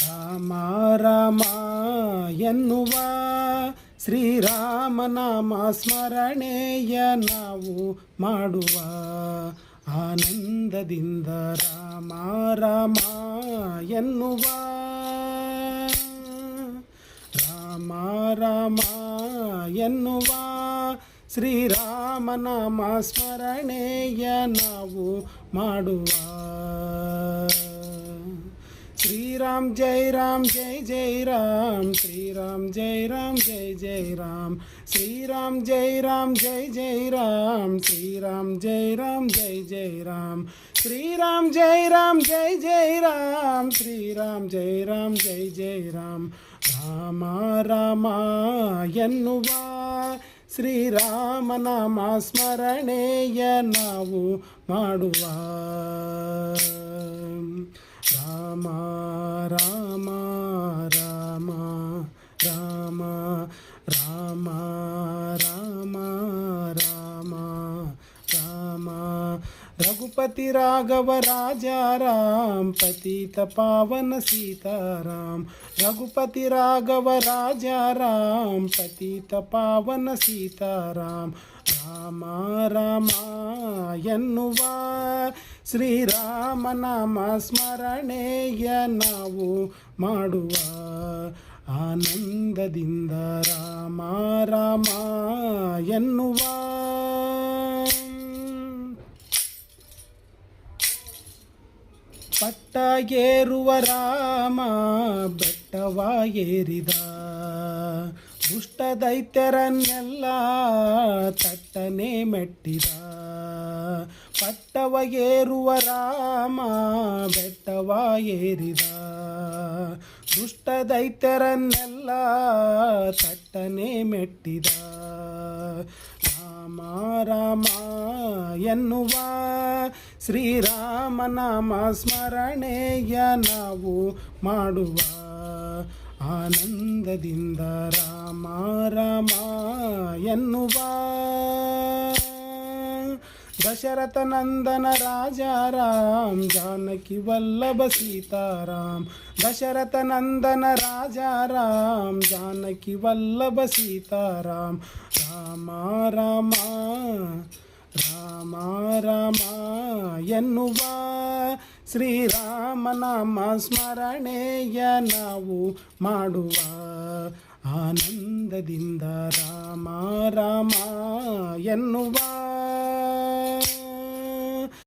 ರಾಮ ರಾಮ ಎನ್ನುವ ಶ್ರೀರಾಮನಾಮ ಸ್ಮರಣೆಯ ನಾವು ಮಾಡುವ ಆನಂದದಿಂದ ರಾಮ ರಾಮ ಎನ್ನುವ ರಾಮ ರಾಮ ಎನ್ನುವ ಶ್ರೀರಾಮನಾಮ ಸ್ಮರಣೆಯ ನಾವು ಮಾಡುವ श्रीराम जय राम श्रीराम जय राम जय राम श्रीराम जय राम श्रीराम जय राम जय राम श्रीराम जय राम श्रीराम जय राम जय राम राम राम ಎನ್ನುವ ಶ್ರೀರಾಮನಾಮ ಸ್ಮರಣೆಯ ನಾವು ಮಾಡುವ ರಾಮ ರಾಮ ರಾಮ ರಾಮ ರಾಮ ರಾಮ ರಾಮ ರಾಮ रघुपति राघव राजा राम पतित पावन सीताराम रघुपति राघव राजा राम पतित पावन सीताराम राम राम ಎನ್ನುವ ಶ್ರೀರಾಮನಾಮ ಸ್ಮರಣೆಯ ನಾವು ಮಾಡುವ ಆನಂದದಿಂದ ರಾಮ ರಾಮ ಎನ್ನುವ ಪಟ್ಟ ಏರುವ ರಾಮ ಬೆಟ್ಟವ ಏರಿದ ದುಷ್ಟ ದೈತ್ಯರನ್ನೆಲ್ಲ ತಟ್ಟನೆ ಮೆಟ್ಟಿದ ಪಟ್ಟವ ಏರುವ ರಾಮ ಬೆಟ್ಟವ ಏರಿದ ದುಷ್ಟ ದೈತ್ಯರನ್ನೆಲ್ಲ ತಟ್ಟನೆ ಮೆಟ್ಟಿದ ರಾಮ ರಾಮ ಎನ್ನುವ ಶ್ರೀರಾಮನಾಮ ಸ್ಮರಣೆಯ ನಾವು ಮಾಡುವ ಆನಂದದಿಂದ ರಾಮ ರಾಮ ಎನ್ನುವ दशरथ नंदन राजा राम जानकी वल्लभ सीताराम दशरथ नंदन राजा राम जानकी वल्लभ सीताराम राम राम राम राम ಎನ್ನುವ ಶ್ರೀರಾಮನಾಮ ಸ್ಮರಣೆಯ ನಾವು ಮಾಡುವ ಆನಂದದಿಂದ ರಾಮ ರಾಮ ಎನ್ನುವ